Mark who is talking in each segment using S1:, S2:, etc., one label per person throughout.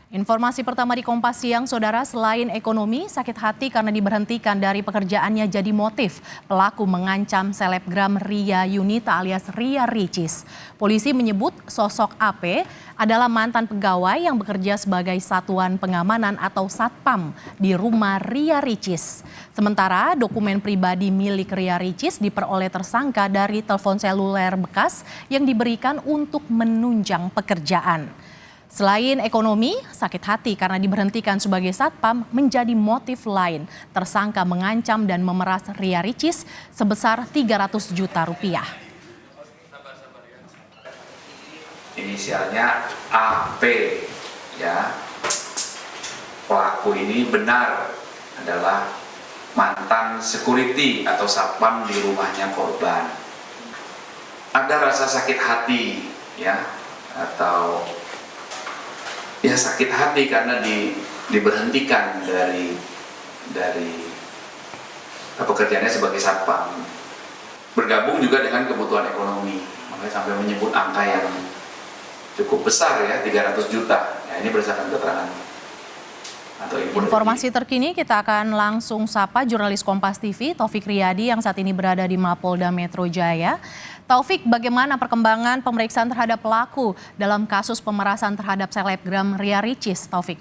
S1: Informasi pertama di Kompas Siang, Saudara, selain ekonomi, sakit hati karena diberhentikan dari pekerjaannya jadi motif. Pelaku mengancam selebgram Ria Yunita alias Ria Ricis. Polisi menyebut sosok AP adalah mantan pegawai yang bekerja sebagai satuan pengamanan atau satpam di rumah Ria Ricis. Sementara dokumen pribadi milik Ria Ricis diperoleh tersangka dari telepon seluler bekas yang diberikan untuk menunjang pekerjaan. Selain ekonomi, sakit hati karena diberhentikan sebagai satpam menjadi motif lain. Tersangka mengancam dan memeras Ria Ricis sebesar 300 juta rupiah.
S2: Inisialnya AP, ya. Pelaku ini benar adalah mantan security atau satpam di rumahnya korban. Ada rasa sakit hati, ya, atau ya sakit hati karena diberhentikan dari pekerjaannya sebagai satpam. Bergabung juga dengan kebutuhan ekonomi, makanya sampai menyebut angka yang cukup besar, ya, 300 juta. Ya, ini berdasarkan keterangan atau
S1: informasi terkini. Kita akan langsung sapa jurnalis Kompas TV Taufik Riyadi yang saat ini berada di Mapolda Metro Jaya. Taufik, bagaimana perkembangan pemeriksaan terhadap pelaku dalam kasus pemerasan terhadap selebgram Ria Ricis, Taufik?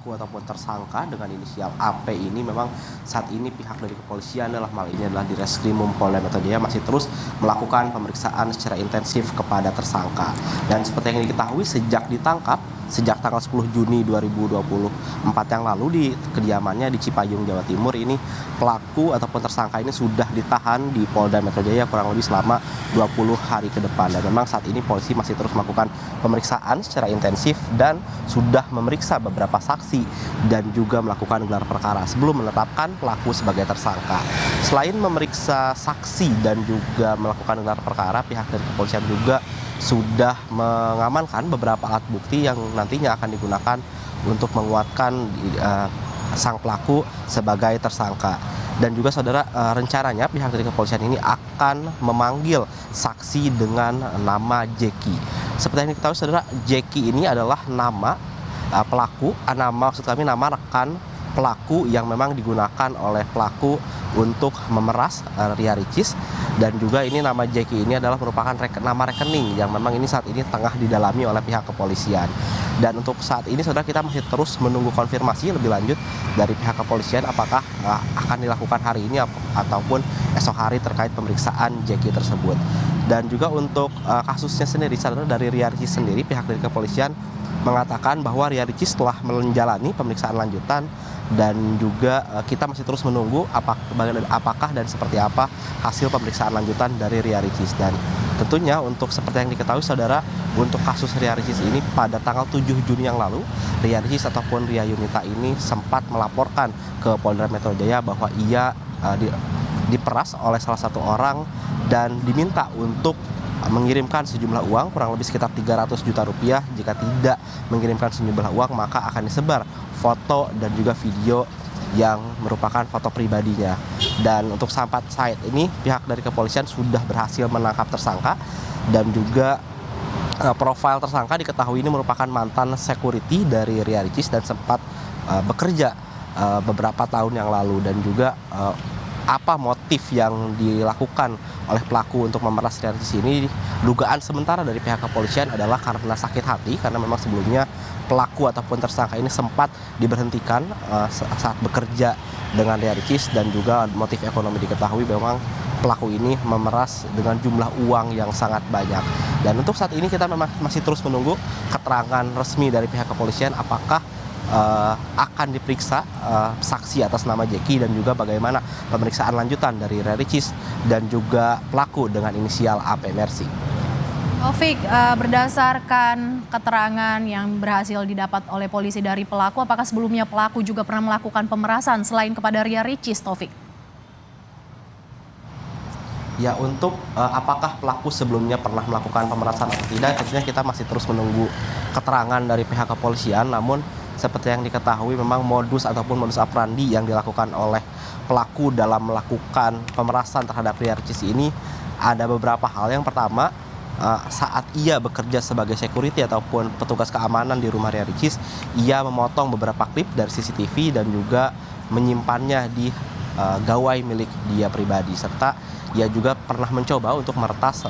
S3: Ataupun tersangka dengan inisial AP ini memang saat ini pihak dari kepolisian dalam hal ini adalah di Reskrimum Polda Metro Jaya masih terus melakukan pemeriksaan secara intensif kepada tersangka. Dan seperti yang diketahui sejak tanggal 10 Juni 2024 yang lalu di kediamannya di Cipayung, Jawa Timur, ini pelaku ataupun tersangka ini sudah ditahan di Polda Metro Jaya kurang lebih selama 20 hari ke depan. Dan memang saat ini polisi masih terus melakukan pemeriksaan secara intensif dan sudah memeriksa beberapa saksi dan juga melakukan gelar perkara sebelum menetapkan pelaku sebagai tersangka. Selain memeriksa saksi dan juga melakukan gelar perkara, pihak dari kepolisian juga sudah mengamankan beberapa alat bukti yang nantinya akan digunakan untuk menguatkan sang pelaku sebagai tersangka. Dan juga saudara, rencananya pihak dari kepolisian ini akan memanggil saksi dengan nama Jeki. Seperti yang diketahui saudara, Jeki ini adalah nama pelaku, nama rekan pelaku yang memang digunakan oleh pelaku untuk memeras Ria Ricis. Dan juga ini nama Jeki ini adalah merupakan nama rekening yang memang ini saat ini tengah didalami oleh pihak kepolisian. Dan untuk saat ini saudara, kita masih terus menunggu konfirmasi lebih lanjut dari pihak kepolisian apakah akan dilakukan hari ini ataupun esok hari terkait pemeriksaan Jeki tersebut. Dan juga untuk kasusnya sendiri saudara, dari Ria Ricis sendiri pihak dari kepolisian mengatakan bahwa Ria Ricis telah menjalani pemeriksaan lanjutan dan juga kita masih terus menunggu apakah dan seperti apa hasil pemeriksaan lanjutan dari Ria Ricis. Dan tentunya untuk seperti yang diketahui saudara, untuk kasus Ria Ricis ini pada tanggal 7 Juni yang lalu, Ria Ricis ataupun Ria Yunita ini sempat melaporkan ke Polda Metro Jaya bahwa ia diperas oleh salah satu orang dan diminta untuk mengirimkan sejumlah uang kurang lebih sekitar 300 juta rupiah. Jika tidak mengirimkan sejumlah uang maka akan disebar foto dan juga video yang merupakan foto pribadinya. Dan untuk sampai saat ini pihak dari kepolisian sudah berhasil menangkap tersangka. Dan juga profil tersangka diketahui ini merupakan mantan security dari Ria Ricis dan sempat bekerja beberapa tahun yang lalu. Dan juga apa motif yang dilakukan oleh pelaku untuk memeras Ria Ricis ini, dugaan sementara dari pihak kepolisian adalah karena sakit hati, karena memang sebelumnya pelaku ataupun tersangka ini sempat diberhentikan saat bekerja dengan Ria Ricis. Dan juga motif ekonomi diketahui memang pelaku ini memeras dengan jumlah uang yang sangat banyak. Dan untuk saat ini kita memang masih terus menunggu keterangan resmi dari pihak kepolisian apakah akan diperiksa saksi atas nama Jeki dan juga bagaimana pemeriksaan lanjutan dari Ria Ricis dan juga pelaku dengan inisial AP. Mercy.
S1: Taufik, berdasarkan keterangan yang berhasil didapat oleh polisi dari pelaku, apakah sebelumnya pelaku juga pernah melakukan pemerasan selain kepada Ria Ricis, Taufik?
S3: Ya, untuk apakah pelaku sebelumnya pernah melakukan pemerasan atau tidak, tentunya kita masih terus menunggu keterangan dari pihak kepolisian. Namun seperti yang diketahui memang modus operandi yang dilakukan oleh pelaku dalam melakukan pemerasan terhadap Ria Ricis ini ada beberapa hal. Yang pertama, saat ia bekerja sebagai security ataupun petugas keamanan di rumah Ria Ricis, ia memotong beberapa klip dari CCTV dan juga menyimpannya di gawai milik dia pribadi, serta ia juga pernah mencoba untuk meretas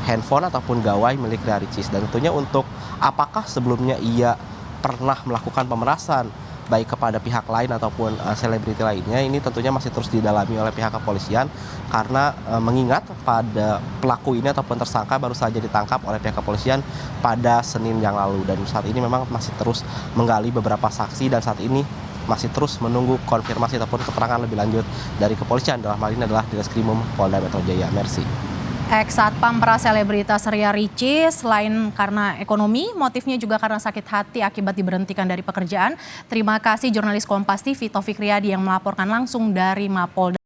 S3: handphone ataupun gawai milik Ria Ricis. Dan tentunya untuk apakah sebelumnya ia pernah melakukan pemerasan baik kepada pihak lain ataupun selebriti lainnya, ini tentunya masih terus didalami oleh pihak kepolisian, karena mengingat pada pelaku ini ataupun tersangka baru saja ditangkap oleh pihak kepolisian pada Senin yang lalu, dan saat ini memang masih terus menggali beberapa saksi dan saat ini masih terus menunggu konfirmasi ataupun keterangan lebih lanjut dari kepolisian, dalam hal ini adalah Direskrimum Polda Metro Jaya. Mercy.
S1: Ex-satpam selebritas Ria Ricis, selain karena ekonomi, motifnya juga karena sakit hati akibat diberhentikan dari pekerjaan. Terima kasih jurnalis Kompas TV Taufik Riyadi yang melaporkan langsung dari Mapolda.